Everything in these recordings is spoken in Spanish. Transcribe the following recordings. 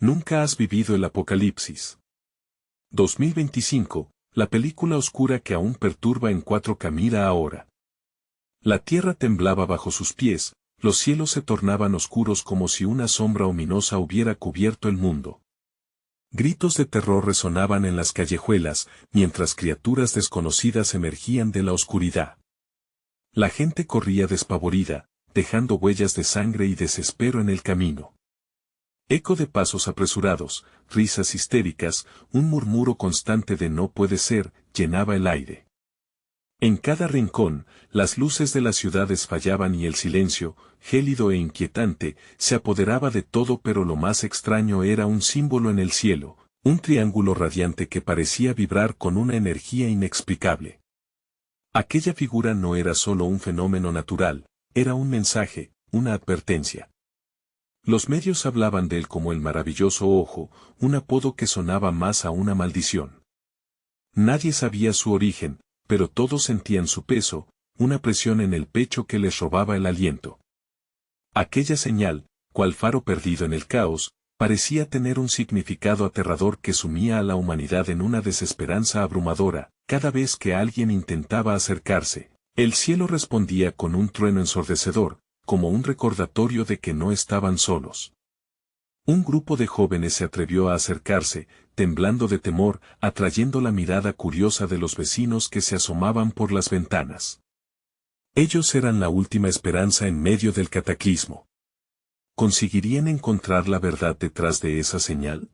Nunca has vivido el apocalipsis. 2025, la película oscura que aún perturba en 4K. Mira ahora. La tierra temblaba bajo sus pies, los cielos se tornaban oscuros como si una sombra ominosa hubiera cubierto el mundo. Gritos de terror resonaban en las callejuelas, mientras criaturas desconocidas emergían de la oscuridad. La gente corría despavorida, dejando huellas de sangre y desespero en el camino. Eco de pasos apresurados, risas histéricas, un murmuro constante de no puede ser, llenaba el aire. En cada rincón, las luces de las ciudades fallaban y el silencio, gélido e inquietante, se apoderaba de todo, pero lo más extraño era un símbolo en el cielo, un triángulo radiante que parecía vibrar con una energía inexplicable. Aquella figura no era solo un fenómeno natural, era un mensaje, una advertencia. Los medios hablaban de él como el maravilloso ojo, un apodo que sonaba más a una maldición. Nadie sabía su origen, pero todos sentían su peso, una presión en el pecho que les robaba el aliento. Aquella señal, cual faro perdido en el caos, parecía tener un significado aterrador que sumía a la humanidad en una desesperanza abrumadora. Cada vez que alguien intentaba acercarse, el cielo respondía con un trueno ensordecedor, como un recordatorio de que no estaban solos. Un grupo de jóvenes se atrevió a acercarse, temblando de temor, atrayendo la mirada curiosa de los vecinos que se asomaban por las ventanas. Ellos eran la última esperanza en medio del cataclismo. ¿Conseguirían encontrar la verdad detrás de esa señal?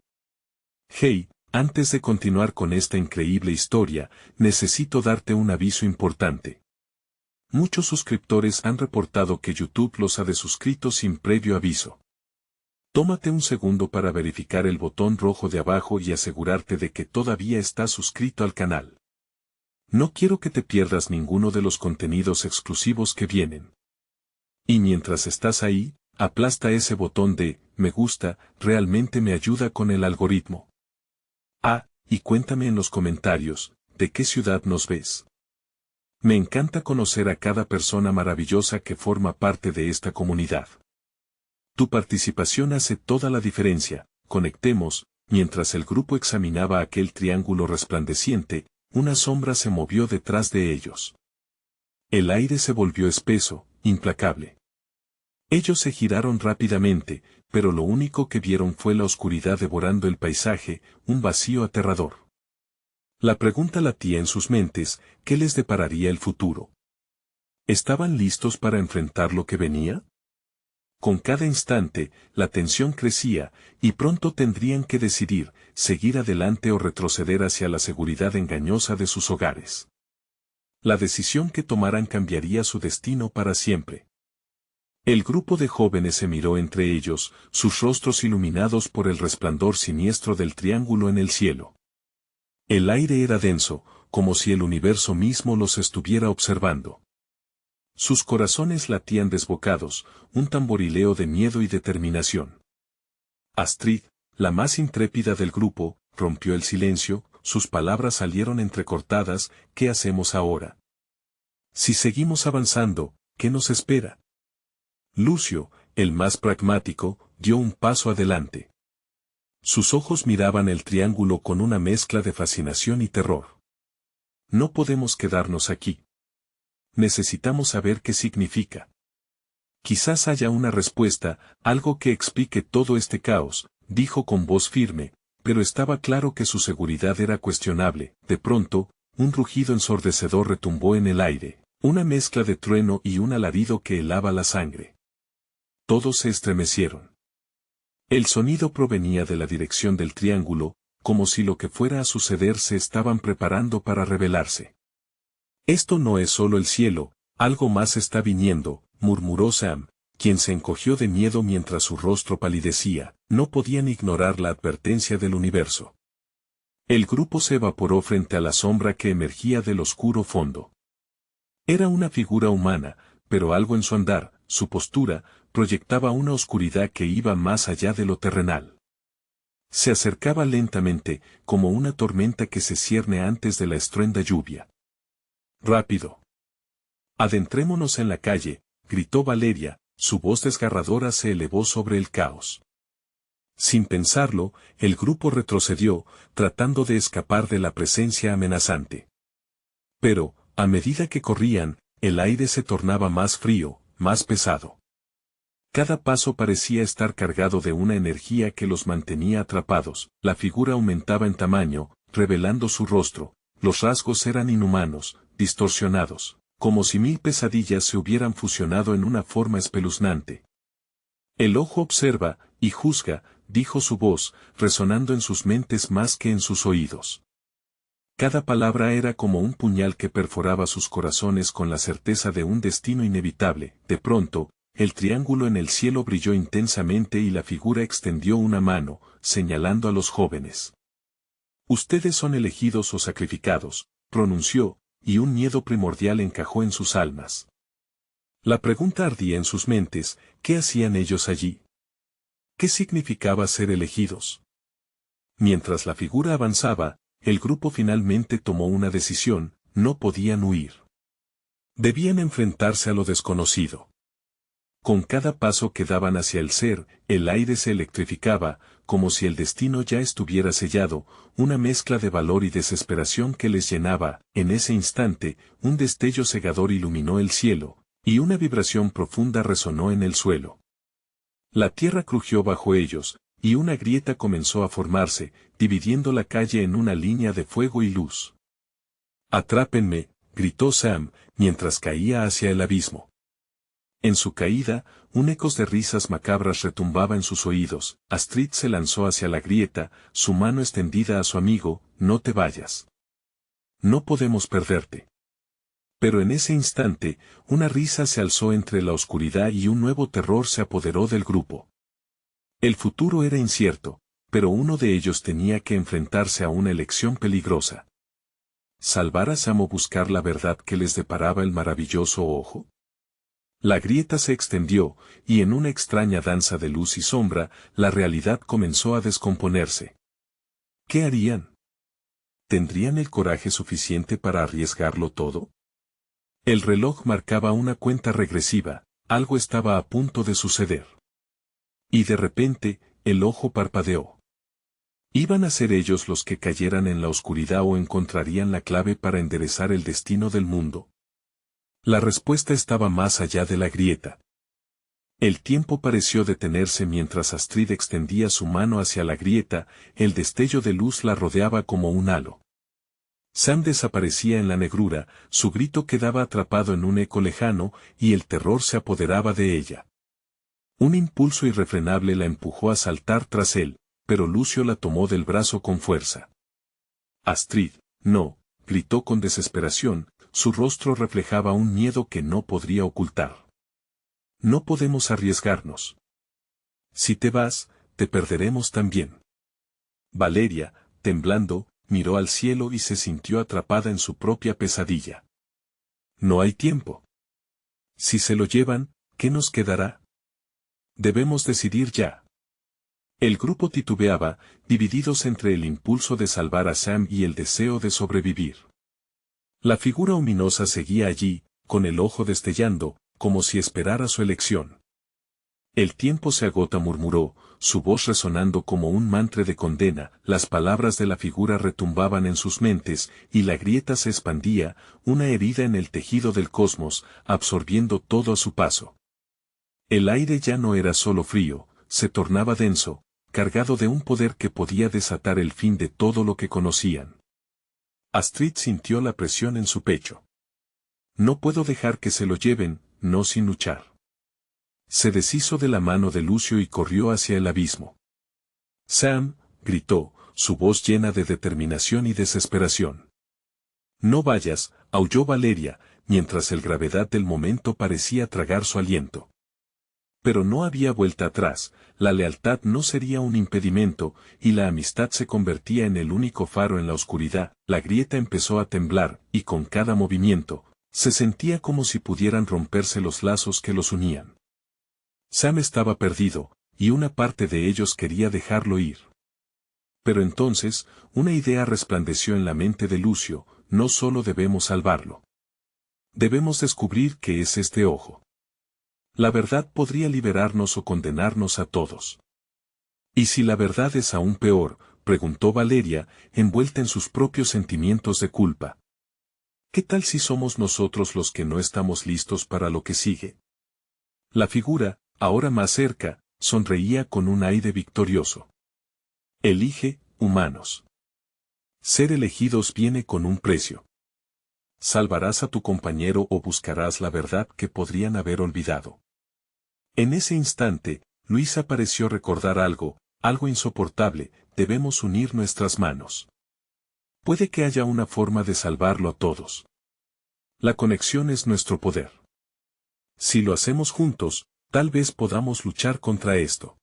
Hey, antes de continuar con esta increíble historia, necesito darte un aviso importante. Muchos suscriptores han reportado que YouTube los ha desuscrito sin previo aviso. Tómate un segundo para verificar el botón rojo de abajo y asegurarte de que todavía estás suscrito al canal. No quiero que te pierdas ninguno de los contenidos exclusivos que vienen. Y mientras estás ahí, aplasta ese botón de me gusta, realmente me ayuda con el algoritmo. Ah, y cuéntame en los comentarios, ¿de qué ciudad nos ves? Me encanta conocer a cada persona maravillosa que forma parte de esta comunidad. Tu participación hace toda la diferencia. Conectemos. Mientras el grupo examinaba aquel triángulo resplandeciente, una sombra se movió detrás de ellos. El aire se volvió espeso, implacable. Ellos se giraron rápidamente, pero lo único que vieron fue la oscuridad devorando el paisaje, un vacío aterrador. La pregunta latía en sus mentes, ¿qué les depararía el futuro? ¿Estaban listos para enfrentar lo que venía? Con cada instante, la tensión crecía, y pronto tendrían que decidir, seguir adelante o retroceder hacia la seguridad engañosa de sus hogares. La decisión que tomaran cambiaría su destino para siempre. El grupo de jóvenes se miró entre ellos, sus rostros iluminados por el resplandor siniestro del triángulo en el cielo. El aire era denso, como si el universo mismo los estuviera observando. Sus corazones latían desbocados, un tamborileo de miedo y determinación. Astrid, la más intrépida del grupo, rompió el silencio, sus palabras salieron entrecortadas. ¿Qué hacemos ahora? Si seguimos avanzando, ¿qué nos espera? Lucio, el más pragmático, dio un paso adelante. Sus ojos miraban el triángulo con una mezcla de fascinación y terror. No podemos quedarnos aquí. Necesitamos saber qué significa. Quizás haya una respuesta, algo que explique todo este caos, dijo con voz firme, pero estaba claro que su seguridad era cuestionable. De pronto, un rugido ensordecedor retumbó en el aire, una mezcla de trueno y un alarido que helaba la sangre. Todos se estremecieron. El sonido provenía de la dirección del triángulo, como si lo que fuera a suceder se estaban preparando para revelarse. Esto no es solo el cielo, algo más está viniendo, murmuró Sam, quien se encogió de miedo mientras su rostro palidecía. No podían ignorar la advertencia del universo. El grupo se evaporó frente a la sombra que emergía del oscuro fondo. Era una figura humana, pero algo en su andar, su postura, proyectaba una oscuridad que iba más allá de lo terrenal. Se acercaba lentamente, como una tormenta que se cierne antes de la estruenda lluvia. ¡Rápido! Adentrémonos en la calle, gritó Valeria, su voz desgarradora se elevó sobre el caos. Sin pensarlo, el grupo retrocedió, tratando de escapar de la presencia amenazante. Pero, a medida que corrían, el aire se tornaba más frío, más pesado. Cada paso parecía estar cargado de una energía que los mantenía atrapados. La figura aumentaba en tamaño, revelando su rostro. Los rasgos eran inhumanos, distorsionados, como si 1000 pesadillas se hubieran fusionado en una forma espeluznante. El ojo observa y juzga, dijo su voz, resonando en sus mentes más que en sus oídos. Cada palabra era como un puñal que perforaba sus corazones con la certeza de un destino inevitable. De pronto, el triángulo en el cielo brilló intensamente y la figura extendió una mano, señalando a los jóvenes. Ustedes son elegidos o sacrificados, pronunció, y un miedo primordial encajó en sus almas. La pregunta ardía en sus mentes: ¿qué hacían ellos allí? ¿Qué significaba ser elegidos? Mientras la figura avanzaba, el grupo finalmente tomó una decisión: no podían huir. Debían enfrentarse a lo desconocido. Con cada paso que daban hacia el ser, el aire se electrificaba, como si el destino ya estuviera sellado, una mezcla de valor y desesperación que les llenaba. En ese instante, un destello cegador iluminó el cielo, y una vibración profunda resonó en el suelo. La tierra crujió bajo ellos, y una grieta comenzó a formarse, dividiendo la calle en una línea de fuego y luz. «Atrápenme», gritó Sam, mientras caía hacia el abismo. En su caída, un eco de risas macabras retumbaba en sus oídos. Astrid se lanzó hacia la grieta, su mano extendida a su amigo: «No te vayas. No podemos perderte». Pero en ese instante, una risa se alzó entre la oscuridad y un nuevo terror se apoderó del grupo. El futuro era incierto, pero uno de ellos tenía que enfrentarse a una elección peligrosa. ¿Salvar a Sam o buscar la verdad que les deparaba el maravilloso ojo? La grieta se extendió, y en una extraña danza de luz y sombra, la realidad comenzó a descomponerse. ¿Qué harían? ¿Tendrían el coraje suficiente para arriesgarlo todo? El reloj marcaba una cuenta regresiva, algo estaba a punto de suceder. Y de repente, el ojo parpadeó. ¿Iban a ser ellos los que cayeran en la oscuridad o encontrarían la clave para enderezar el destino del mundo? La respuesta estaba más allá de la grieta. El tiempo pareció detenerse mientras Astrid extendía su mano hacia la grieta, el destello de luz la rodeaba como un halo. Sam desaparecía en la negrura, su grito quedaba atrapado en un eco lejano, y el terror se apoderaba de ella. Un impulso irrefrenable la empujó a saltar tras él, pero Lucio la tomó del brazo con fuerza. «Astrid, no», gritó con desesperación, su rostro reflejaba un miedo que no podría ocultar. «No podemos arriesgarnos. Si te vas, te perderemos también». Valeria, temblando, miró al cielo y se sintió atrapada en su propia pesadilla. «No hay tiempo. Si se lo llevan, ¿qué nos quedará? Debemos decidir ya». El grupo titubeaba, divididos entre el impulso de salvar a Sam y el deseo de sobrevivir. La figura ominosa seguía allí, con el ojo destellando, como si esperara su elección. «El tiempo se agota», murmuró, su voz resonando como un mantra de condena. Las palabras de la figura retumbaban en sus mentes, y la grieta se expandía, una herida en el tejido del cosmos, absorbiendo todo a su paso. El aire ya no era solo frío, se tornaba denso, cargado de un poder que podía desatar el fin de todo lo que conocían. Astrid sintió la presión en su pecho. «No puedo dejar que se lo lleven, no sin luchar». Se deshizo de la mano de Lucio y corrió hacia el abismo. «Sam», gritó, su voz llena de determinación y desesperación. «No vayas», aulló Valeria, mientras el gravedad del momento parecía tragar su aliento. Pero no había vuelta atrás, la lealtad no sería un impedimento, y la amistad se convertía en el único faro en la oscuridad. La grieta empezó a temblar, y con cada movimiento, se sentía como si pudieran romperse los lazos que los unían. Sam estaba perdido, y una parte de ellos quería dejarlo ir. Pero entonces, una idea resplandeció en la mente de Lucio: no solo debemos salvarlo. Debemos descubrir qué es este ojo. La verdad podría liberarnos o condenarnos a todos. ¿Y si la verdad es aún peor?, preguntó Valeria, envuelta en sus propios sentimientos de culpa. ¿Qué tal si somos nosotros los que no estamos listos para lo que sigue? La figura, ahora más cerca, sonreía con un aire victorioso. Elige, humanos. Ser elegidos viene con un precio. Salvarás a tu compañero o buscarás la verdad que podrían haber olvidado. En ese instante, Luisa pareció recordar algo insoportable: debemos unir nuestras manos. Puede que haya una forma de salvarlo a todos. La conexión es nuestro poder. Si lo hacemos juntos, tal vez podamos luchar contra esto.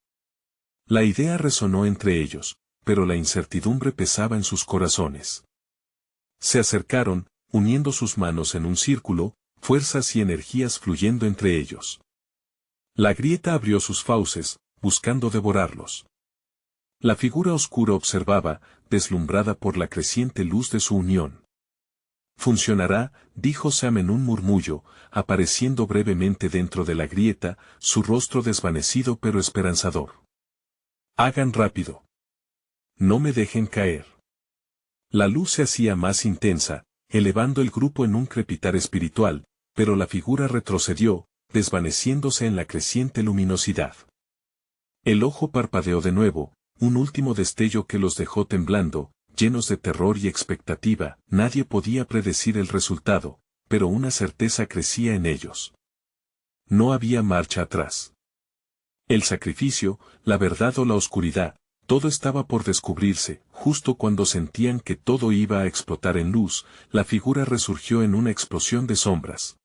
La idea resonó entre ellos, pero la incertidumbre pesaba en sus corazones. Se acercaron, uniendo sus manos en un círculo, fuerzas y energías fluyendo entre ellos. La grieta abrió sus fauces, buscando devorarlos. La figura oscura observaba, deslumbrada por la creciente luz de su unión. Funcionará, dijo Sam en un murmullo, apareciendo brevemente dentro de la grieta, su rostro desvanecido pero esperanzador. Hagan rápido. No me dejen caer. La luz se hacía más intensa, elevando el grupo en un crepitar espiritual, pero la figura retrocedió, desvaneciéndose en la creciente luminosidad. El ojo parpadeó de nuevo, un último destello que los dejó temblando, llenos de terror y expectativa. Nadie podía predecir el resultado, pero una certeza crecía en ellos. No había marcha atrás. El sacrificio, la verdad o la oscuridad, todo estaba por descubrirse. Justo cuando sentían que todo iba a explotar en luz, la figura resurgió en una explosión de sombras.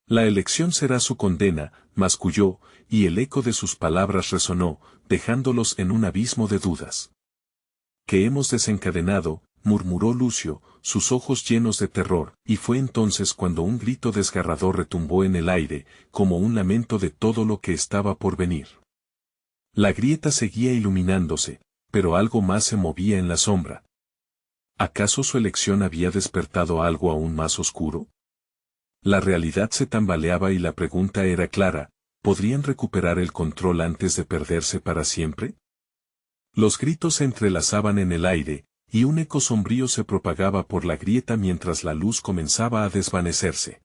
La elección será su condena, masculló, y el eco de sus palabras resonó, dejándolos en un abismo de dudas. «¿Qué hemos desencadenado?», murmuró Lucio, sus ojos llenos de terror, y fue entonces cuando un grito desgarrador retumbó en el aire, como un lamento de todo lo que estaba por venir. La grieta seguía iluminándose, pero algo más se movía en la sombra. ¿Acaso su elección había despertado algo aún más oscuro? La realidad se tambaleaba y la pregunta era clara: ¿podrían recuperar el control antes de perderse para siempre? Los gritos se entrelazaban en el aire, y un eco sombrío se propagaba por la grieta mientras la luz comenzaba a desvanecerse.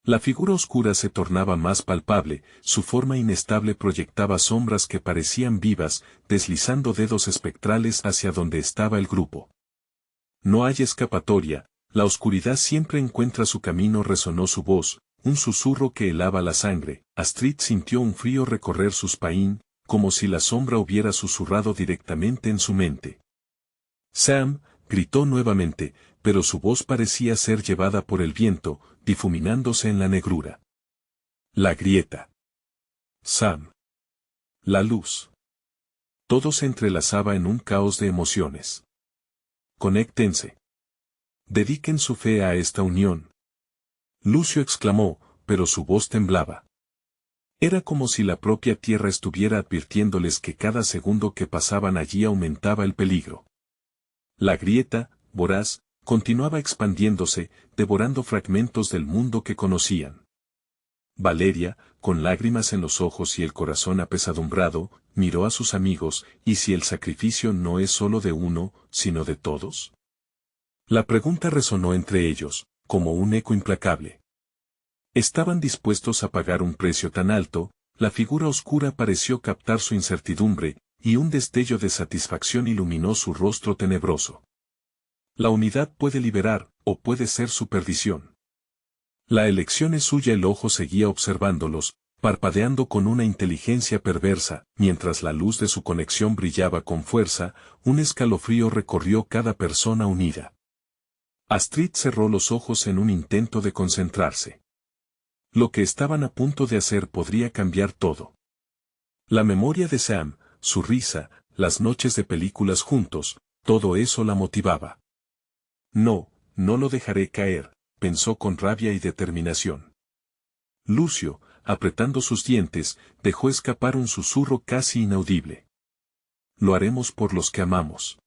La figura oscura se tornaba más palpable, su forma inestable proyectaba sombras que parecían vivas, deslizando dedos espectrales hacia donde estaba el grupo. «No hay escapatoria, la oscuridad siempre encuentra su camino», resonó su voz, un susurro que helaba la sangre. Astrid sintió un frío recorrer sus paín, como si la sombra hubiera susurrado directamente en su mente. «Sam», gritó nuevamente, pero su voz parecía ser llevada por el viento, difuminándose en la negrura. La grieta. Sam. La luz. Todo se entrelazaba en un caos de emociones. «Conéctense. Dediquen su fe a esta unión», Lucio exclamó, pero su voz temblaba. Era como si la propia tierra estuviera advirtiéndoles que cada segundo que pasaban allí aumentaba el peligro. La grieta, voraz, continuaba expandiéndose, devorando fragmentos del mundo que conocían. Valeria, con lágrimas en los ojos y el corazón apesadumbrado, miró a sus amigos: ¿y si el sacrificio no es solo de uno, sino de todos? La pregunta resonó entre ellos, como un eco implacable. ¿Estaban dispuestos a pagar un precio tan alto? La figura oscura pareció captar su incertidumbre, y un destello de satisfacción iluminó su rostro tenebroso. La unidad puede liberar, o puede ser su perdición. La elección es suya. El ojo seguía observándolos, parpadeando con una inteligencia perversa, mientras la luz de su conexión brillaba con fuerza. Un escalofrío recorrió cada persona unida. Astrid cerró los ojos en un intento de concentrarse. Lo que estaban a punto de hacer podría cambiar todo. La memoria de Sam, su risa, las noches de películas juntos, todo eso la motivaba. «No, no lo dejaré caer», pensó con rabia y determinación. Lucio, apretando sus dientes, dejó escapar un susurro casi inaudible. «Lo haremos por los que amamos».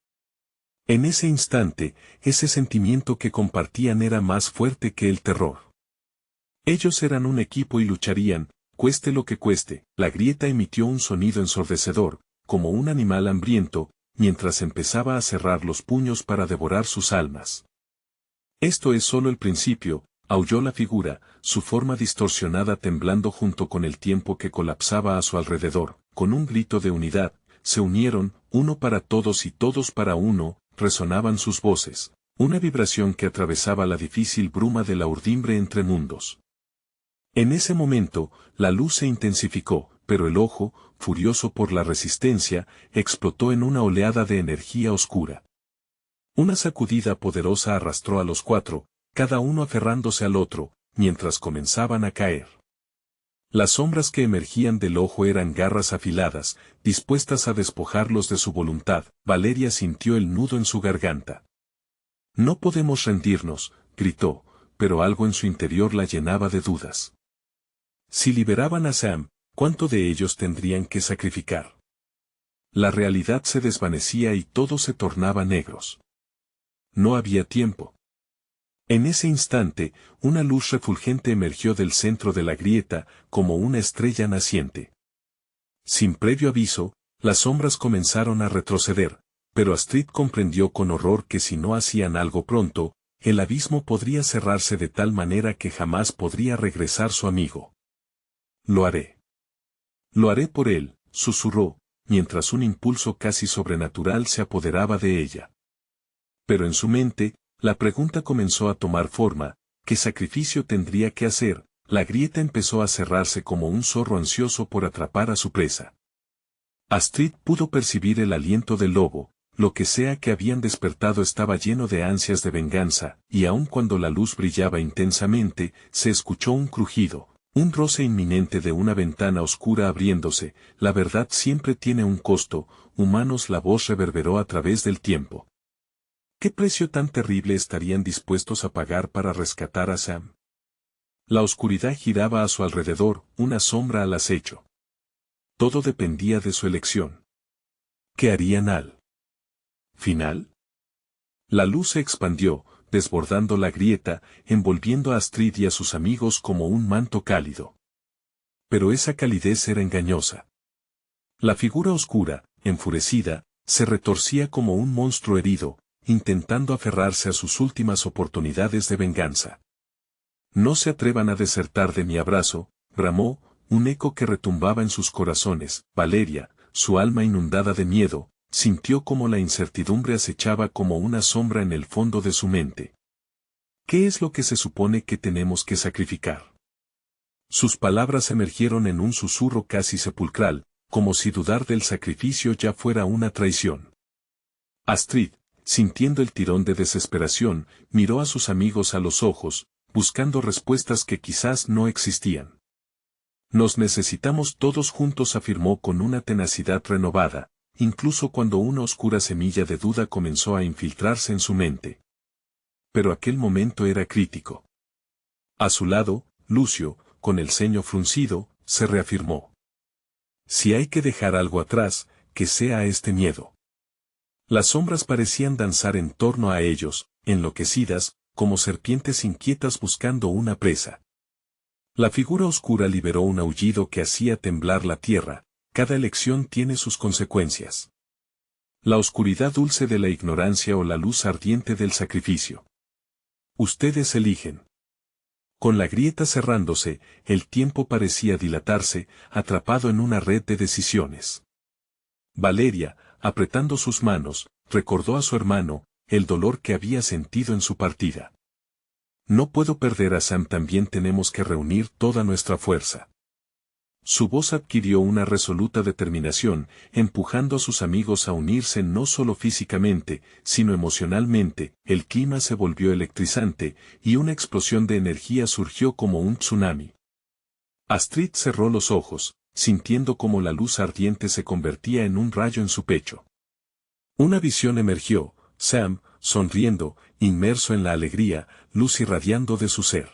En ese instante, ese sentimiento que compartían era más fuerte que el terror. Ellos eran un equipo y lucharían, cueste lo que cueste. La grieta emitió un sonido ensordecedor, como un animal hambriento, mientras empezaba a cerrar los puños para devorar sus almas. Esto es solo el principio, aulló la figura, su forma distorsionada temblando junto con el tiempo que colapsaba a su alrededor. Con un grito de unidad, se unieron, uno para todos y todos para uno, resonaban sus voces, una vibración que atravesaba la difícil bruma de la urdimbre entre mundos. En ese momento, la luz se intensificó, pero el ojo, furioso por la resistencia, explotó en una oleada de energía oscura. Una sacudida poderosa arrastró a los cuatro, cada uno aferrándose al otro, mientras comenzaban a caer. Las sombras que emergían del ojo eran garras afiladas, dispuestas a despojarlos de su voluntad. Valeria sintió el nudo en su garganta. No podemos rendirnos, gritó, pero algo en su interior la llenaba de dudas. Si liberaban a Sam, ¿cuánto de ellos tendrían que sacrificar? La realidad se desvanecía y todo se tornaba negros. No había tiempo. En ese instante, una luz refulgente emergió del centro de la grieta, como una estrella naciente. Sin previo aviso, las sombras comenzaron a retroceder, pero Astrid comprendió con horror que si no hacían algo pronto, el abismo podría cerrarse de tal manera que jamás podría regresar su amigo. Lo haré. Lo haré por él, susurró, mientras un impulso casi sobrenatural se apoderaba de ella. Pero en su mente, la pregunta comenzó a tomar forma: ¿qué sacrificio tendría que hacer? La grieta empezó a cerrarse como un zorro ansioso por atrapar a su presa. Astrid pudo percibir el aliento del lobo, lo que sea que habían despertado estaba lleno de ansias de venganza, y aun cuando la luz brillaba intensamente, se escuchó un crujido, un roce inminente de una ventana oscura abriéndose. La verdad siempre tiene un costo, humanos. La voz reverberó a través del tiempo. ¿Qué precio tan terrible estarían dispuestos a pagar para rescatar a Sam? La oscuridad giraba a su alrededor, una sombra al acecho. Todo dependía de su elección. ¿Qué harían al final? La luz se expandió, desbordando la grieta, envolviendo a Astrid y a sus amigos como un manto cálido. Pero esa calidez era engañosa. La figura oscura, enfurecida, se retorcía como un monstruo herido, intentando aferrarse a sus últimas oportunidades de venganza. No se atrevan a desertar de mi abrazo, bramó, un eco que retumbaba en sus corazones. Valeria, su alma inundada de miedo, sintió como la incertidumbre acechaba como una sombra en el fondo de su mente. ¿Qué es lo que se supone que tenemos que sacrificar? Sus palabras emergieron en un susurro casi sepulcral, como si dudar del sacrificio ya fuera una traición. Astrid, sintiendo el tirón de desesperación, miró a sus amigos a los ojos, buscando respuestas que quizás no existían. Nos necesitamos todos juntos, afirmó con una tenacidad renovada, incluso cuando una oscura semilla de duda comenzó a infiltrarse en su mente. Pero aquel momento era crítico. A su lado, Lucio, con el ceño fruncido, se reafirmó. Si hay que dejar algo atrás, que sea este miedo. Las sombras parecían danzar en torno a ellos, enloquecidas, como serpientes inquietas buscando una presa. La figura oscura liberó un aullido que hacía temblar la tierra. Cada elección tiene sus consecuencias. La oscuridad dulce de la ignorancia o la luz ardiente del sacrificio. Ustedes eligen. Con la grieta cerrándose, el tiempo parecía dilatarse, atrapado en una red de decisiones. Valeria, apretando sus manos, recordó a su hermano, el dolor que había sentido en su partida. No puedo perder a Sam, también tenemos que reunir toda nuestra fuerza. Su voz adquirió una resoluta determinación, empujando a sus amigos a unirse no solo físicamente, sino emocionalmente. El clima se volvió electrizante, y una explosión de energía surgió como un tsunami. Astrid cerró los ojos, sintiendo como la luz ardiente se convertía en un rayo en su pecho. Una visión emergió: Sam, sonriendo, inmerso en la alegría, luz irradiando de su ser.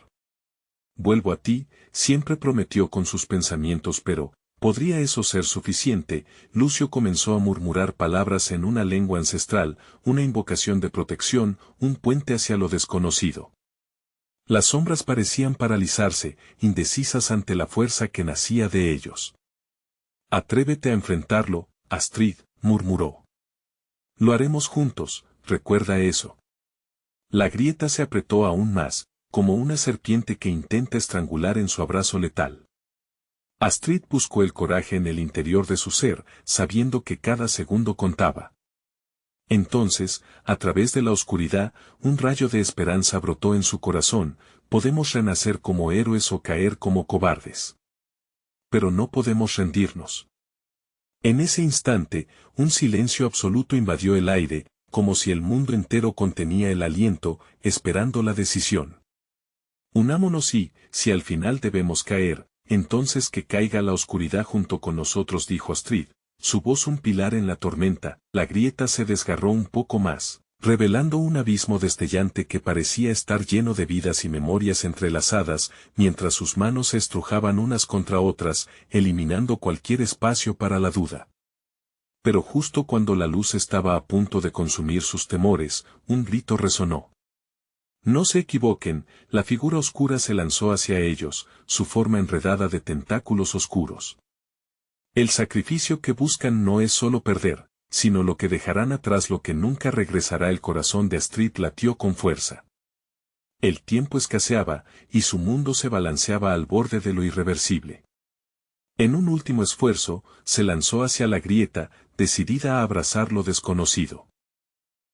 Vuelvo a ti, siempre prometió con sus pensamientos, pero, ¿podría eso ser suficiente? Lucio comenzó a murmurar palabras en una lengua ancestral, una invocación de protección, un puente hacia lo desconocido. Las sombras parecían paralizarse, indecisas ante la fuerza que nacía de ellos. Atrévete a enfrentarlo, Astrid, murmuró. Lo haremos juntos, recuerda eso. La grieta se apretó aún más, como una serpiente que intenta estrangular en su abrazo letal. Astrid buscó el coraje en el interior de su ser, sabiendo que cada segundo contaba. Entonces, a través de la oscuridad, un rayo de esperanza brotó en su corazón: podemos renacer como héroes o caer como cobardes. Pero no podemos rendirnos. En ese instante, un silencio absoluto invadió el aire, como si el mundo entero contenía el aliento, esperando la decisión. Unámonos y, si al final debemos caer, entonces que caiga la oscuridad junto con nosotros, dijo Astrid, su voz un pilar en la tormenta. La grieta se desgarró un poco más, revelando un abismo destellante que parecía estar lleno de vidas y memorias entrelazadas, mientras sus manos se estrujaban unas contra otras, eliminando cualquier espacio para la duda. Pero justo cuando la luz estaba a punto de consumir sus temores, un grito resonó. No se equivoquen, la figura oscura se lanzó hacia ellos, su forma enredada de tentáculos oscuros. El sacrificio que buscan no es solo perder, sino lo que dejarán atrás, lo que nunca regresará. El corazón de Astrid latió con fuerza. El tiempo escaseaba, y su mundo se balanceaba al borde de lo irreversible. En un último esfuerzo, se lanzó hacia la grieta, decidida a abrazar lo desconocido.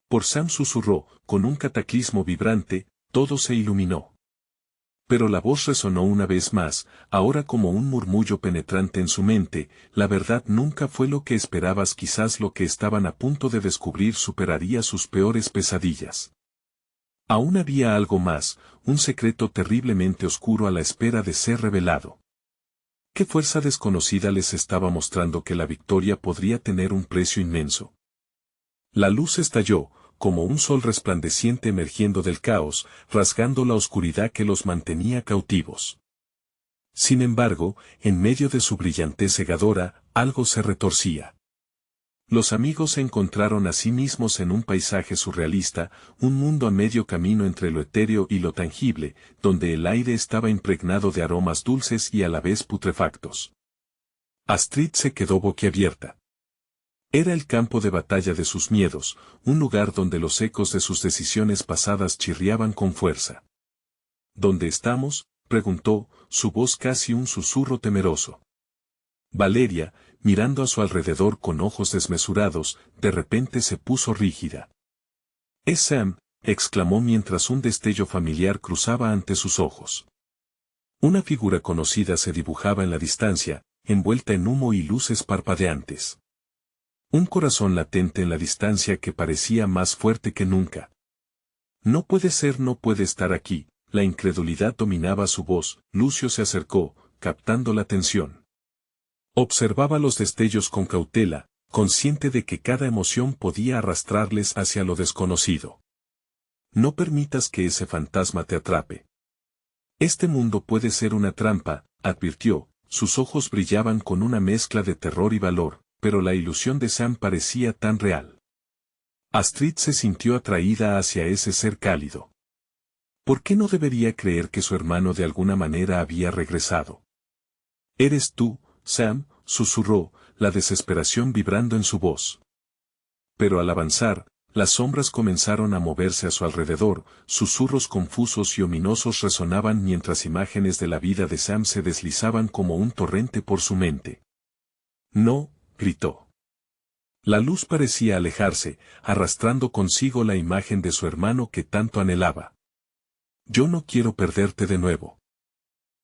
Por Sam, susurró, con un cataclismo vibrante, todo se iluminó. Pero la voz resonó una vez más, ahora como un murmullo penetrante en su mente: la verdad nunca fue lo que esperabas, quizás lo que estaban a punto de descubrir superaría sus peores pesadillas. Aún había algo más, un secreto terriblemente oscuro a la espera de ser revelado. ¿Qué fuerza desconocida les estaba mostrando que la victoria podría tener un precio inmenso? La luz estalló, como un sol resplandeciente emergiendo del caos, rasgando la oscuridad que los mantenía cautivos. Sin embargo, en medio de su brillantez cegadora, algo se retorcía. Los amigos se encontraron a sí mismos en un paisaje surrealista, un mundo a medio camino entre lo etéreo y lo tangible, donde el aire estaba impregnado de aromas dulces y a la vez putrefactos. Astrid se quedó boquiabierta. Era el campo de batalla de sus miedos, un lugar donde los ecos de sus decisiones pasadas chirriaban con fuerza. ¿Dónde estamos?, preguntó, su voz casi un susurro temeroso. Valeria, mirando a su alrededor con ojos desmesurados, de repente se puso rígida. «Es Sam», exclamó mientras un destello familiar cruzaba ante sus ojos. Una figura conocida se dibujaba en la distancia, envuelta en humo y luces parpadeantes. Un corazón latente en la distancia que parecía más fuerte que nunca. No puede ser, no puede estar aquí. La incredulidad dominaba su voz. Lucio se acercó, captando la atención. Observaba los destellos con cautela, consciente de que cada emoción podía arrastrarles hacia lo desconocido. No permitas que ese fantasma te atrape. Este mundo puede ser una trampa, advirtió, sus ojos brillaban con una mezcla de terror y valor, pero la ilusión de Sam parecía tan real. Astrid se sintió atraída hacia ese ser cálido. ¿Por qué no debería creer que su hermano de alguna manera había regresado? «Eres tú, Sam», susurró, la desesperación vibrando en su voz. Pero al avanzar, las sombras comenzaron a moverse a su alrededor, susurros confusos y ominosos resonaban mientras imágenes de la vida de Sam se deslizaban como un torrente por su mente. «No», gritó. La luz parecía alejarse, arrastrando consigo la imagen de su hermano que tanto anhelaba. «Yo no quiero perderte de nuevo».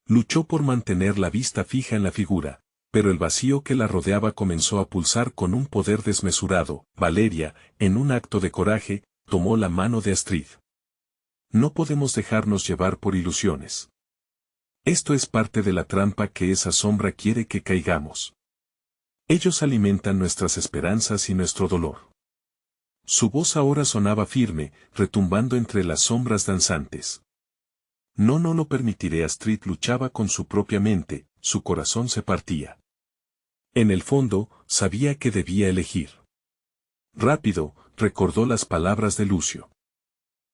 Luchó por mantener la vista fija en la figura, pero el vacío que la rodeaba comenzó a pulsar con un poder desmesurado. Valeria, en un acto de coraje, tomó la mano de Astrid. «No podemos dejarnos llevar por ilusiones. Esto es parte de la trampa que esa sombra quiere que caigamos. Ellos alimentan nuestras esperanzas y nuestro dolor». Su voz ahora sonaba firme, retumbando entre las sombras danzantes. «No, no lo permitiré». Astrid luchaba con su propia mente, su corazón se partía. En el fondo, sabía que debía elegir. Rápido, recordó las palabras de Lucio.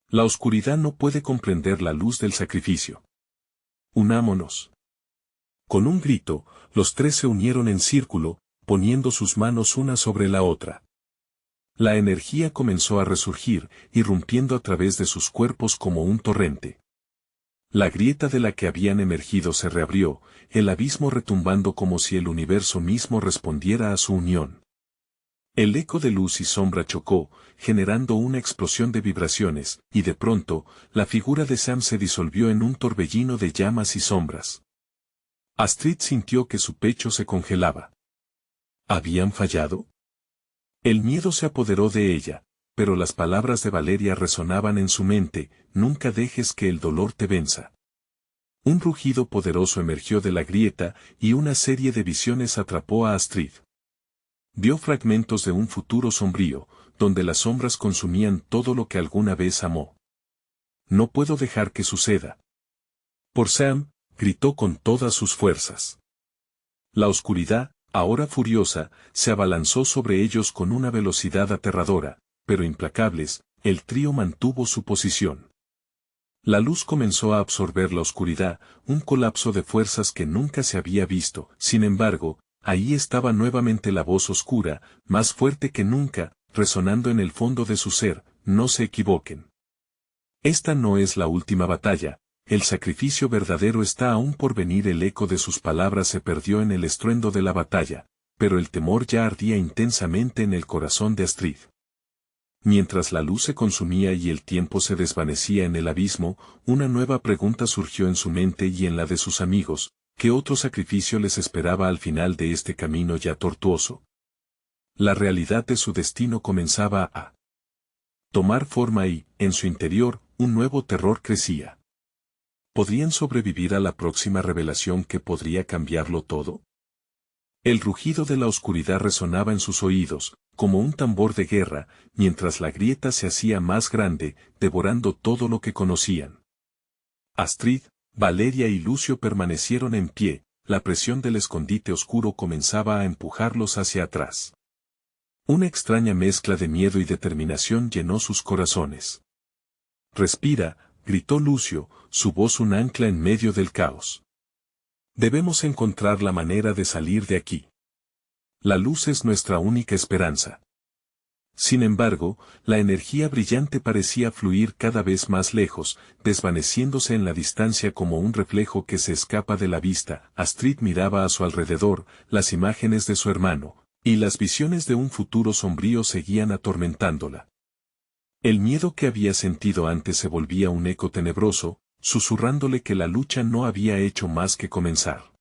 La oscuridad no puede comprender la luz del sacrificio. Unámonos. Con un grito, los tres se unieron en círculo, poniendo sus manos una sobre la otra. La energía comenzó a resurgir, irrumpiendo a través de sus cuerpos como un torrente. La grieta de la que habían emergido se reabrió, el abismo retumbando como si el universo mismo respondiera a su unión. El eco de luz y sombra chocó, generando una explosión de vibraciones, y de pronto, la figura de Sam se disolvió en un torbellino de llamas y sombras. Astrid sintió que su pecho se congelaba. ¿Habían fallado? El miedo se apoderó de ella, pero las palabras de Valeria resonaban en su mente: nunca dejes que el dolor te venza. Un rugido poderoso emergió de la grieta, y una serie de visiones atrapó a Astrid. Vio fragmentos de un futuro sombrío, donde las sombras consumían todo lo que alguna vez amó. No puedo dejar que suceda. Por Sam, gritó con todas sus fuerzas. La oscuridad, ahora furiosa, se abalanzó sobre ellos con una velocidad aterradora, pero implacables. El trío mantuvo su posición. La luz comenzó a absorber la oscuridad, un colapso de fuerzas que nunca se había visto. Sin embargo, ahí estaba nuevamente la voz oscura, más fuerte que nunca, resonando en el fondo de su ser: no se equivoquen. Esta no es la última batalla, el sacrificio verdadero está aún por venir. El eco de sus palabras se perdió en el estruendo de la batalla, pero el temor ya ardía intensamente en el corazón de Astrid. Mientras la luz se consumía y el tiempo se desvanecía en el abismo, una nueva pregunta surgió en su mente y en la de sus amigos: ¿qué otro sacrificio les esperaba al final de este camino ya tortuoso? La realidad de su destino comenzaba a tomar forma y, en su interior, un nuevo terror crecía. ¿Podrían sobrevivir a la próxima revelación que podría cambiarlo todo? El rugido de la oscuridad resonaba en sus oídos, como un tambor de guerra, mientras la grieta se hacía más grande, devorando todo lo que conocían. Astrid, Valeria y Lucio permanecieron en pie, la presión del escondite oscuro comenzaba a empujarlos hacia atrás. Una extraña mezcla de miedo y determinación llenó sus corazones. «Respira», gritó Lucio, su voz un ancla en medio del caos. «Debemos encontrar la manera de salir de aquí. La luz es nuestra única esperanza». Sin embargo, la energía brillante parecía fluir cada vez más lejos, desvaneciéndose en la distancia como un reflejo que se escapa de la vista. Astrid miraba a su alrededor, las imágenes de su hermano, y las visiones de un futuro sombrío seguían atormentándola. El miedo que había sentido antes se volvía un eco tenebroso, susurrándole que la lucha no había hecho más que comenzar.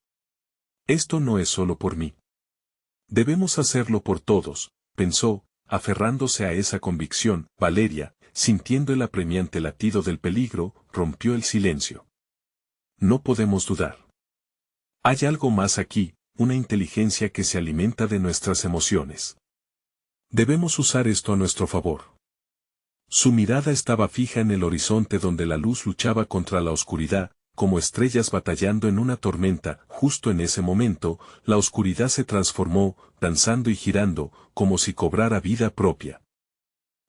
«Esto no es solo por mí. Debemos hacerlo por todos», pensó, aferrándose a esa convicción. Valeria, sintiendo el apremiante latido del peligro, rompió el silencio. «No podemos dudar. Hay algo más aquí, una inteligencia que se alimenta de nuestras emociones. Debemos usar esto a nuestro favor». Su mirada estaba fija en el horizonte donde la luz luchaba contra la oscuridad, como estrellas batallando en una tormenta. Justo en ese momento, la oscuridad se transformó, danzando y girando, como si cobrara vida propia.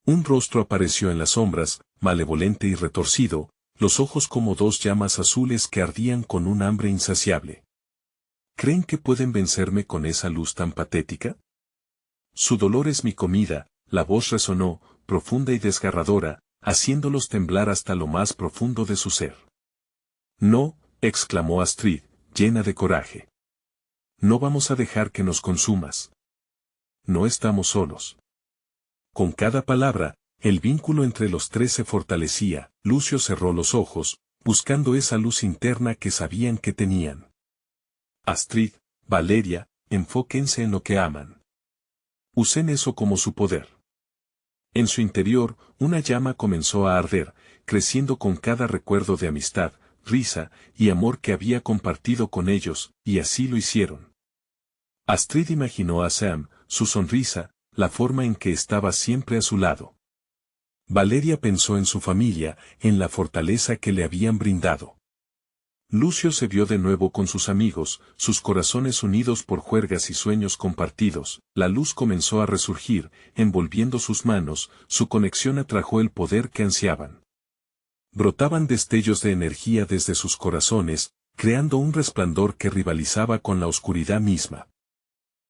Un rostro apareció en las sombras, malevolente y retorcido, los ojos como dos llamas azules que ardían con un hambre insaciable. ¿Creen que pueden vencerme con esa luz tan patética? Su dolor es mi comida. La voz resonó, profunda y desgarradora, haciéndolos temblar hasta lo más profundo de su ser. «No», exclamó Astrid, llena de coraje. «No vamos a dejar que nos consumas. No estamos solos». Con cada palabra, el vínculo entre los tres se fortalecía. Lucio cerró los ojos, buscando esa luz interna que sabían que tenían. «Astrid, Valeria, enfóquense en lo que aman. Usen eso como su poder». En su interior, una llama comenzó a arder, creciendo con cada recuerdo de amistad, risa y amor que había compartido con ellos, y así lo hicieron. Astrid imaginó a Sam, su sonrisa, la forma en que estaba siempre a su lado. Valeria pensó en su familia, en la fortaleza que le habían brindado. Lucio se vio de nuevo con sus amigos, sus corazones unidos por juergas y sueños compartidos. La luz comenzó a resurgir, envolviendo sus manos, su conexión atrajo el poder que ansiaban. Brotaban destellos de energía desde sus corazones, creando un resplandor que rivalizaba con la oscuridad misma.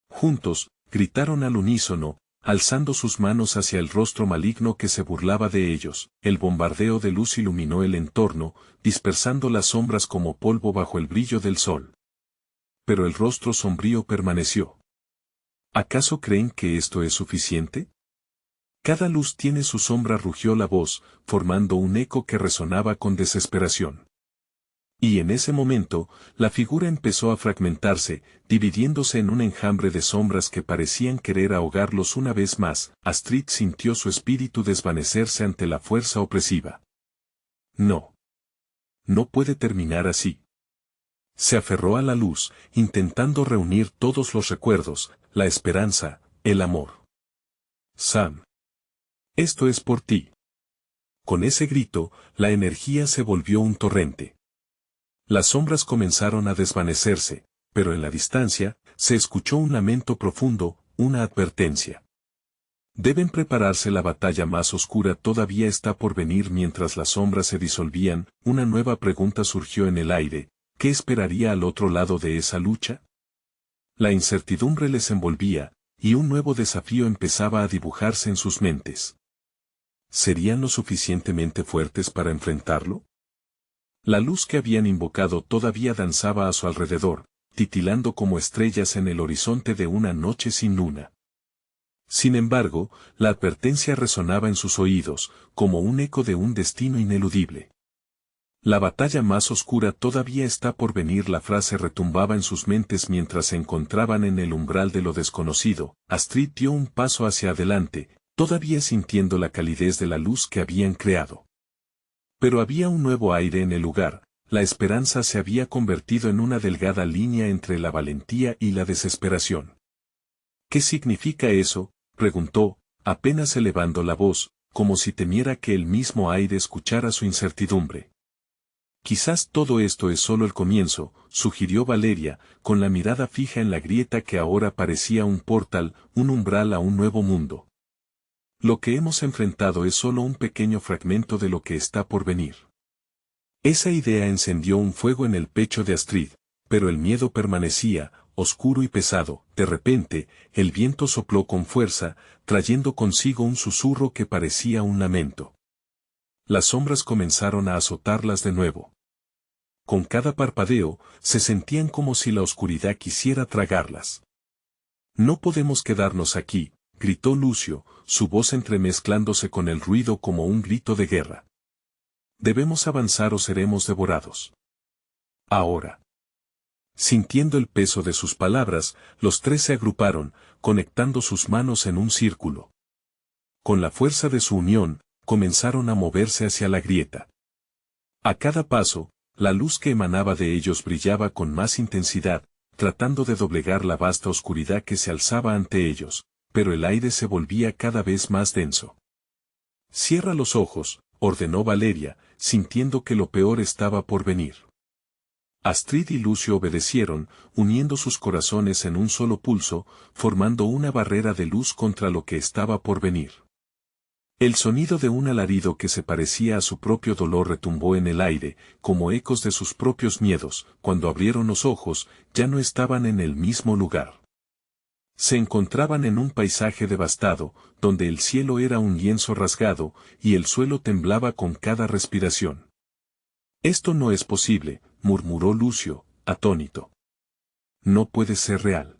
Juntos, gritaron al unísono, alzando sus manos hacia el rostro maligno que se burlaba de ellos. El bombardeo de luz iluminó el entorno, dispersando las sombras como polvo bajo el brillo del sol. Pero el rostro sombrío permaneció. ¿Acaso creen que esto es suficiente? Cada luz tiene su sombra, rugió la voz, formando un eco que resonaba con desesperación. Y en ese momento, la figura empezó a fragmentarse, dividiéndose en un enjambre de sombras que parecían querer ahogarlos una vez más. Astrid sintió su espíritu desvanecerse ante la fuerza opresiva. No. No puede terminar así. Se aferró a la luz, intentando reunir todos los recuerdos, la esperanza, el amor. Sam. Esto es por ti. Con ese grito, la energía se volvió un torrente. Las sombras comenzaron a desvanecerse, pero en la distancia, se escuchó un lamento profundo, una advertencia. Deben prepararse, la batalla más oscura todavía está por venir. Mientras las sombras se disolvían, una nueva pregunta surgió en el aire: ¿qué esperaría al otro lado de esa lucha? La incertidumbre les envolvía, y un nuevo desafío empezaba a dibujarse en sus mentes. ¿Serían lo suficientemente fuertes para enfrentarlo? La luz que habían invocado todavía danzaba a su alrededor, titilando como estrellas en el horizonte de una noche sin luna. Sin embargo, la advertencia resonaba en sus oídos, como un eco de un destino ineludible. La batalla más oscura todavía está por venir. La frase retumbaba en sus mentes mientras se encontraban en el umbral de lo desconocido. Astrid dio un paso hacia adelante, todavía sintiendo la calidez de la luz que habían creado. Pero había un nuevo aire en el lugar. La esperanza se había convertido en una delgada línea entre la valentía y la desesperación. ¿Qué significa eso?, preguntó, apenas elevando la voz, como si temiera que el mismo aire escuchara su incertidumbre. Quizás todo esto es solo el comienzo, sugirió Valeria, con la mirada fija en la grieta que ahora parecía un portal, un umbral a un nuevo mundo. Lo que hemos enfrentado es solo un pequeño fragmento de lo que está por venir. Esa idea encendió un fuego en el pecho de Astrid, pero el miedo permanecía, oscuro y pesado. De repente, el viento sopló con fuerza, trayendo consigo un susurro que parecía un lamento. Las sombras comenzaron a azotarlas de nuevo. Con cada parpadeo, se sentían como si la oscuridad quisiera tragarlas. No podemos quedarnos aquí, gritó Lucio, su voz entremezclándose con el ruido como un grito de guerra. Debemos avanzar o seremos devorados. Ahora. Sintiendo el peso de sus palabras, los tres se agruparon, conectando sus manos en un círculo. Con la fuerza de su unión, comenzaron a moverse hacia la grieta. A cada paso, la luz que emanaba de ellos brillaba con más intensidad, tratando de doblegar la vasta oscuridad que se alzaba ante ellos, pero el aire se volvía cada vez más denso. Cierra los ojos, ordenó Valeria, sintiendo que lo peor estaba por venir. Astrid y Lucio obedecieron, uniendo sus corazones en un solo pulso, formando una barrera de luz contra lo que estaba por venir. El sonido de un alarido que se parecía a su propio dolor retumbó en el aire, como ecos de sus propios miedos. Cuando abrieron los ojos, ya no estaban en el mismo lugar. Se encontraban en un paisaje devastado, donde el cielo era un lienzo rasgado, y el suelo temblaba con cada respiración. Esto no es posible, murmuró Lucio, atónito. No puede ser real.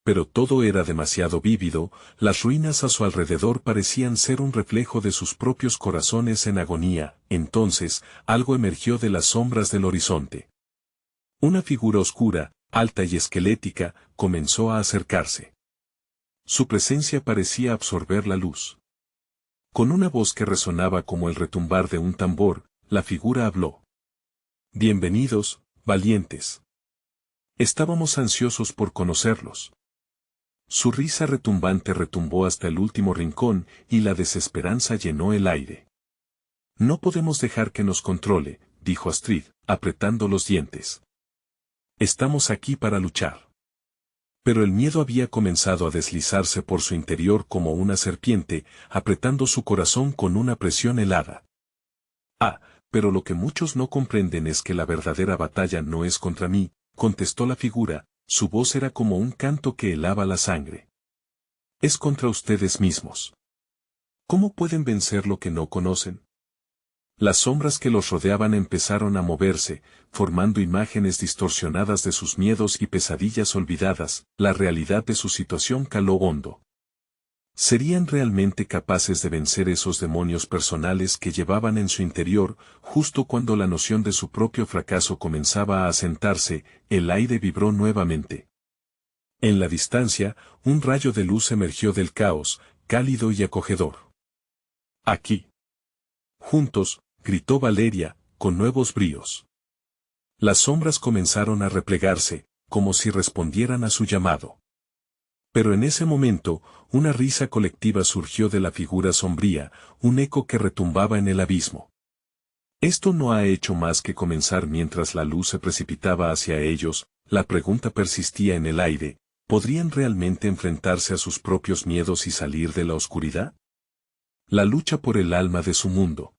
Pero todo era demasiado vívido, las ruinas a su alrededor parecían ser un reflejo de sus propios corazones en agonía. Entonces, algo emergió de las sombras del horizonte. Una figura oscura, alta y esquelética, comenzó a acercarse. Su presencia parecía absorber la luz. Con una voz que resonaba como el retumbar de un tambor, la figura habló. Bienvenidos, valientes. Estábamos ansiosos por conocerlos. Su risa retumbante retumbó hasta el último rincón, y la desesperanza llenó el aire. No podemos dejar que nos controle, dijo Astrid, apretando los dientes. Estamos aquí para luchar. Pero el miedo había comenzado a deslizarse por su interior como una serpiente, apretando su corazón con una presión helada. Pero lo que muchos no comprenden es que la verdadera batalla no es contra mí, contestó la figura, Su voz era como un canto que helaba la sangre. Es contra ustedes mismos. ¿Cómo pueden vencer lo que no conocen? Las sombras que los rodeaban empezaron a moverse, formando imágenes distorsionadas de sus miedos y pesadillas olvidadas. La realidad de su situación caló hondo. ¿Serían realmente capaces de vencer esos demonios personales que llevaban en su interior? Justo cuando la noción de su propio fracaso comenzaba a asentarse, el aire vibró nuevamente. En la distancia, un rayo de luz emergió del caos, cálido y acogedor. Aquí. Juntos, gritó Valeria, con nuevos bríos. Las sombras comenzaron a replegarse, como si respondieran a su llamado. Pero en ese momento, una risa colectiva surgió de la figura sombría, un eco que retumbaba en el abismo. Esto no ha hecho más que comenzar mientras la luz se precipitaba hacia ellos, la pregunta persistía en el aire, ¿podrían realmente enfrentarse a sus propios miedos y salir de la oscuridad? La lucha por el alma de su mundo.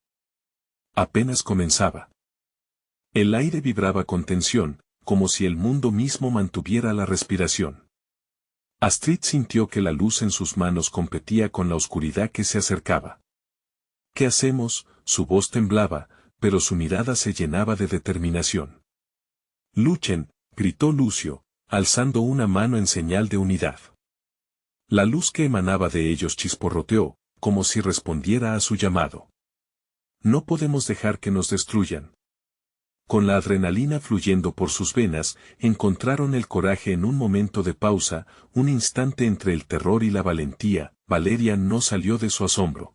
Apenas comenzaba. El aire vibraba con tensión, como si el mundo mismo mantuviera la respiración. Astrid sintió que la luz en sus manos competía con la oscuridad que se acercaba. ¿Qué hacemos? Su voz temblaba, pero su mirada se llenaba de determinación. Luchen, gritó Lucio, alzando una mano en señal de unidad. La luz que emanaba de ellos chisporroteó, como si respondiera a su llamado. No podemos dejar que nos destruyan. Con la adrenalina fluyendo por sus venas, encontraron el coraje en un momento de pausa, un instante entre el terror y la valentía. Valeria no salió de su asombro.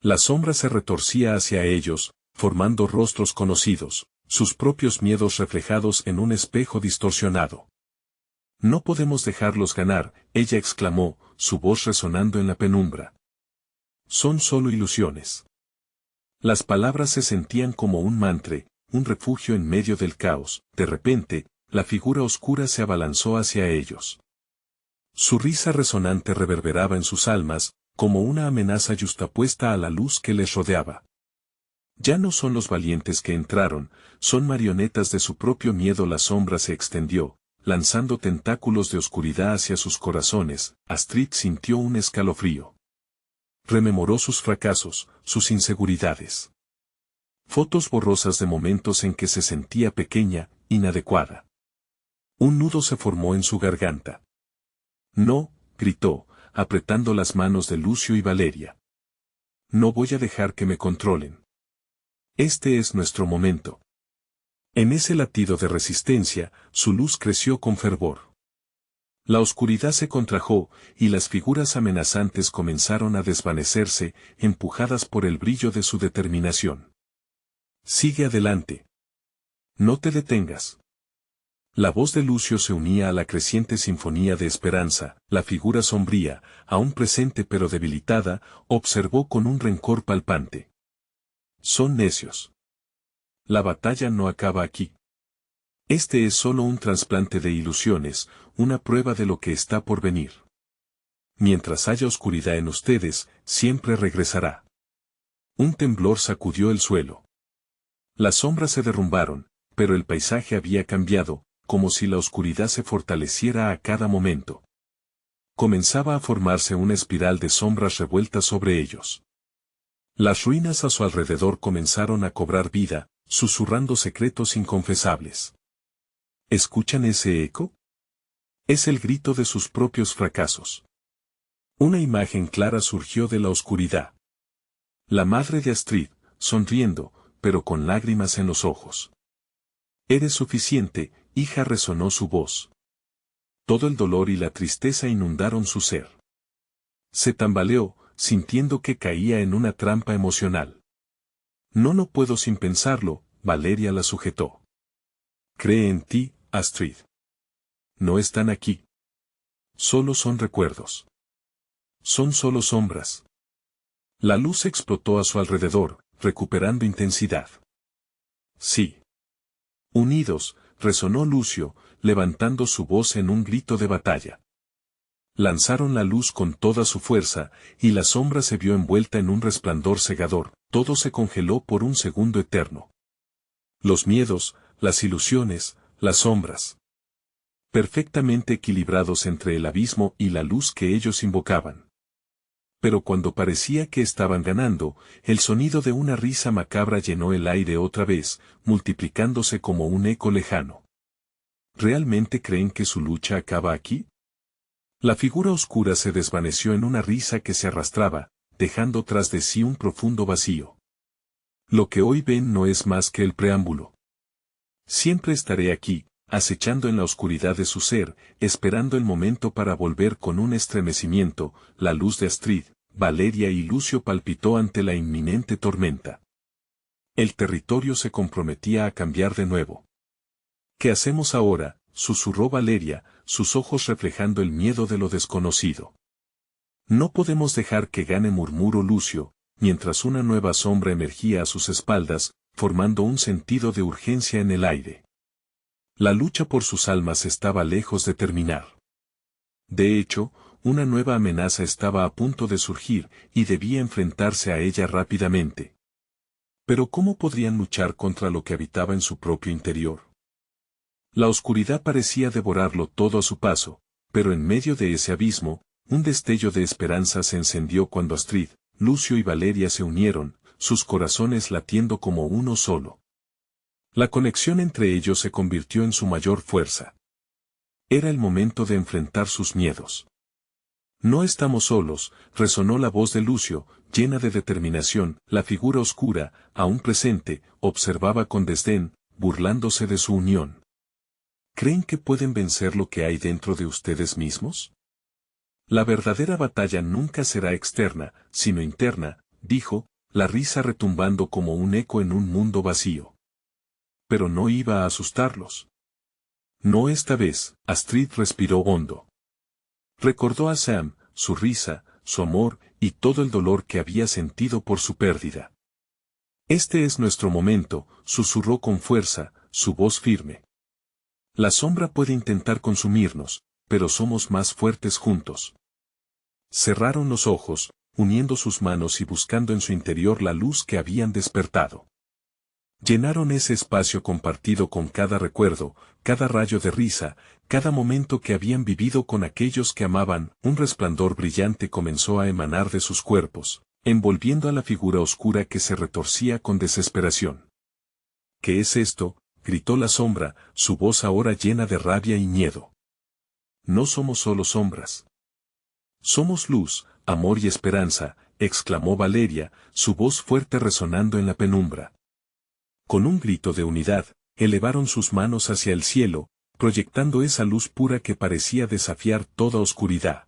La sombra se retorcía hacia ellos, formando rostros conocidos, sus propios miedos reflejados en un espejo distorsionado. No podemos dejarlos ganar, ella exclamó, su voz resonando en la penumbra. Son solo ilusiones. Las palabras se sentían como un mantra, un refugio en medio del caos. De repente, la figura oscura se abalanzó hacia ellos. Su risa resonante reverberaba en sus almas, como una amenaza yuxtapuesta a la luz que les rodeaba. Ya no son los valientes que entraron, son marionetas de su propio miedo. La sombra se extendió, lanzando tentáculos de oscuridad hacia sus corazones. Astrid sintió un escalofrío. Rememoró sus fracasos, sus inseguridades. Fotos borrosas de momentos en que se sentía pequeña, inadecuada. Un nudo se formó en su garganta. No, gritó, apretando las manos de Lucio y Valeria. No voy a dejar que me controlen. Este es nuestro momento. En ese latido de resistencia, su luz creció con fervor. La oscuridad se contrajo, y las figuras amenazantes comenzaron a desvanecerse, empujadas por el brillo de su determinación. Sigue adelante. No te detengas. La voz de Lucio se unía a la creciente sinfonía de esperanza. La figura sombría, aún presente pero debilitada, observó con un rencor palpante. Son necios. La batalla no acaba aquí. Este es solo un trasplante de ilusiones, una prueba de lo que está por venir. Mientras haya oscuridad en ustedes, siempre regresará. Un temblor sacudió el suelo. Las sombras se derrumbaron, pero el paisaje había cambiado, como si la oscuridad se fortaleciera a cada momento. Comenzaba a formarse una espiral de sombras revueltas sobre ellos. Las ruinas a su alrededor comenzaron a cobrar vida, susurrando secretos inconfesables. ¿Escuchan ese eco? Es el grito de sus propios fracasos. Una imagen clara surgió de la oscuridad. La madre de Astrid, sonriendo, pero con lágrimas en los ojos. Eres suficiente, hija, resonó su voz. Todo el dolor y la tristeza inundaron su ser. Se tambaleó, sintiendo que caía en una trampa emocional. No puedo sin pensarlo, Valeria la sujetó. Cree en ti, Astrid. No están aquí. Solo son recuerdos. Son solo sombras. La luz explotó a su alrededor, recuperando intensidad. Sí. Unidos, resonó Lucio, levantando su voz en un grito de batalla. Lanzaron la luz con toda su fuerza, y la sombra se vio envuelta en un resplandor cegador, todo se congeló por un segundo eterno. Los miedos, las ilusiones, las sombras. perfectamente equilibrados entre el abismo y la luz que ellos invocaban. Pero cuando parecía que estaban ganando, el sonido de una risa macabra llenó el aire otra vez, multiplicándose como un eco lejano. ¿Realmente creen que su lucha acaba aquí? La figura oscura se desvaneció en una risa que se arrastraba, dejando tras de sí un profundo vacío. Lo que hoy ven no es más que el preámbulo. Siempre estaré aquí, acechando en la oscuridad de su ser, esperando el momento para volver con un estremecimiento. La luz de Astrid, Valeria y Lucio palpitó ante la inminente tormenta. El territorio se comprometía a cambiar de nuevo. ¿Qué hacemos ahora?, susurró Valeria, sus ojos reflejando el miedo de lo desconocido. No podemos dejar que gane, murmuró Lucio, mientras una nueva sombra emergía a sus espaldas, formando un sentido de urgencia en el aire. La lucha por sus almas estaba lejos de terminar. De hecho, una nueva amenaza estaba a punto de surgir, y debía enfrentarse a ella rápidamente. Pero ¿cómo podrían luchar contra lo que habitaba en su propio interior? La oscuridad parecía devorarlo todo a su paso, pero en medio de ese abismo, un destello de esperanza se encendió cuando Astrid, Lucio y Valeria se unieron, sus corazones latiendo como uno solo. La conexión entre ellos se convirtió en su mayor fuerza. Era el momento de enfrentar sus miedos. No estamos solos, resonó la voz de Lucio, llena de determinación. La figura oscura, aún presente, observaba con desdén, burlándose de su unión. ¿Creen que pueden vencer lo que hay dentro de ustedes mismos? La verdadera batalla nunca será externa, sino interna, dijo, la risa retumbando como un eco en un mundo vacío. Pero no iba a asustarlos. No esta vez. Astrid respiró hondo. Recordó a Sam, su risa, su amor, y todo el dolor que había sentido por su pérdida. Este es nuestro momento, susurró con fuerza, su voz firme. La sombra puede intentar consumirnos, pero somos más fuertes juntos. Cerraron los ojos, uniendo sus manos y buscando en su interior la luz que habían despertado. Llenaron ese espacio compartido con cada recuerdo, cada rayo de risa, cada momento que habían vivido con aquellos que amaban. Un resplandor brillante comenzó a emanar de sus cuerpos, envolviendo a la figura oscura que se retorcía con desesperación. ¿Qué es esto?, gritó la sombra, su voz ahora llena de rabia y miedo. No somos solo sombras. Somos luz, amor y esperanza, exclamó Valeria, su voz fuerte resonando en la penumbra. Con un grito de unidad, elevaron sus manos hacia el cielo, proyectando esa luz pura que parecía desafiar toda oscuridad.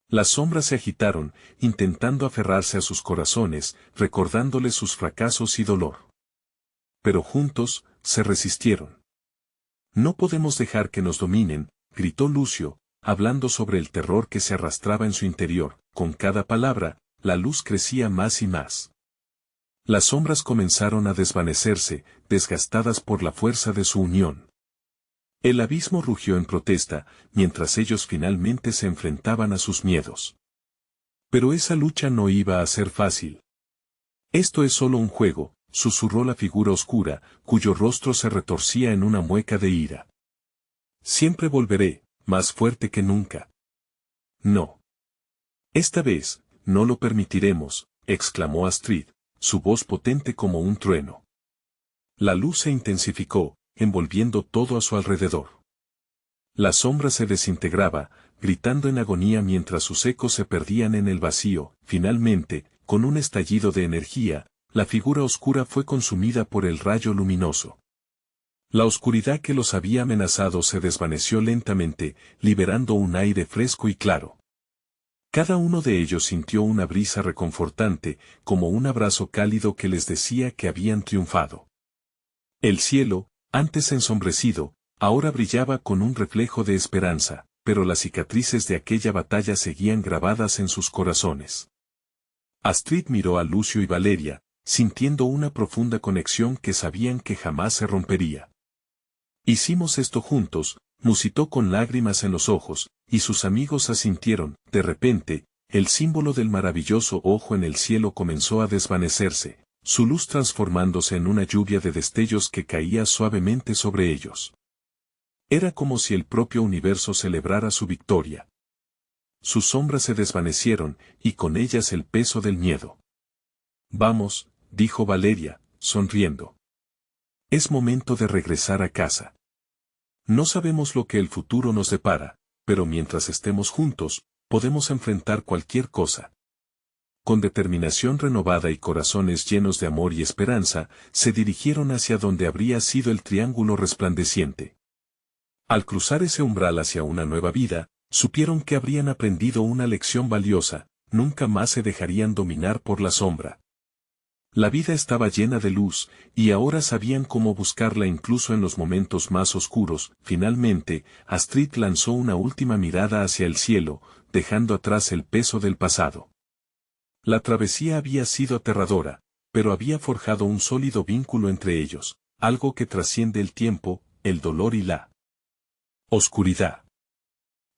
Las sombras se agitaron, intentando aferrarse a sus corazones, recordándoles sus fracasos y dolor. Pero juntos, se resistieron. No podemos dejar que nos dominen, gritó Lucio, hablando sobre el terror que se arrastraba en su interior. Con cada palabra, la luz crecía más y más. Las sombras comenzaron a desvanecerse, desgastadas por la fuerza de su unión. El abismo rugió en protesta, mientras ellos finalmente se enfrentaban a sus miedos. Pero esa lucha no iba a ser fácil. Esto es solo un juego, susurró la figura oscura, cuyo rostro se retorcía en una mueca de ira. Siempre volveré, más fuerte que nunca. No. Esta vez, no lo permitiremos, exclamó Astrid, su voz potente como un trueno. La luz se intensificó, envolviendo todo a su alrededor. La sombra se desintegraba, gritando en agonía mientras sus ecos se perdían en el vacío. Finalmente, con un estallido de energía, la figura oscura fue consumida por el rayo luminoso. La oscuridad que los había amenazado se desvaneció lentamente, liberando un aire fresco y claro. Cada uno de ellos sintió una brisa reconfortante, como un abrazo cálido que les decía que habían triunfado. El cielo, antes ensombrecido, ahora brillaba con un reflejo de esperanza, pero las cicatrices de aquella batalla seguían grabadas en sus corazones. Astrid miró a Lucio y Valeria, sintiendo una profunda conexión que sabían que jamás se rompería. Hicimos esto juntos, musitó con lágrimas en los ojos, y sus amigos asintieron. De repente, el símbolo del maravilloso ojo en el cielo comenzó a desvanecerse, su luz transformándose en una lluvia de destellos que caía suavemente sobre ellos. Era como si el propio universo celebrara su victoria. Sus sombras se desvanecieron, y con ellas el peso del miedo. Vamos, dijo Valeria, sonriendo. Es momento de regresar a casa. No sabemos lo que el futuro nos depara, pero mientras estemos juntos, podemos enfrentar cualquier cosa. Con determinación renovada y corazones llenos de amor y esperanza, se dirigieron hacia donde habría sido el triángulo resplandeciente. Al cruzar ese umbral hacia una nueva vida, supieron que habrían aprendido una lección valiosa: nunca más se dejarían dominar por la sombra. La vida estaba llena de luz, y ahora sabían cómo buscarla incluso en los momentos más oscuros. Finalmente, Astrid lanzó una última mirada hacia el cielo, dejando atrás el peso del pasado. La travesía había sido aterradora, pero había forjado un sólido vínculo entre ellos, algo que trasciende el tiempo, el dolor y la oscuridad.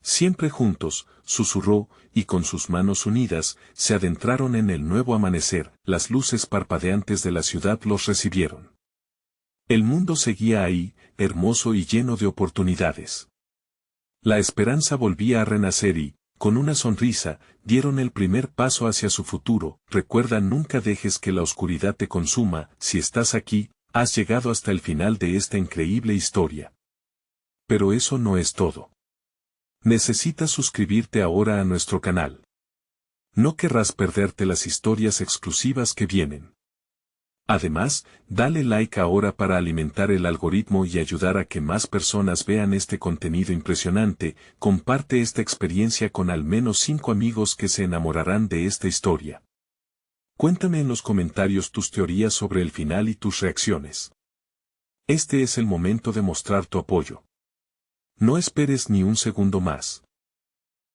Siempre juntos, susurró, y con sus manos unidas, se adentraron en el nuevo amanecer. Las luces parpadeantes de la ciudad los recibieron. El mundo seguía ahí, hermoso y lleno de oportunidades. La esperanza volvía a renacer y, con una sonrisa, dieron el primer paso hacia su futuro. Recuerda, nunca dejes que la oscuridad te consuma. Si estás aquí, has llegado hasta el final de esta increíble historia. Pero eso no es todo. Necesitas suscribirte ahora a nuestro canal. No querrás perderte las historias exclusivas que vienen. Además, dale like ahora para alimentar el algoritmo y ayudar a que más personas vean este contenido impresionante. Comparte esta experiencia con al menos 5 amigos que se enamorarán de esta historia. Cuéntame en los comentarios tus teorías sobre el final y tus reacciones. Este es el momento de mostrar tu apoyo. No esperes ni un segundo más.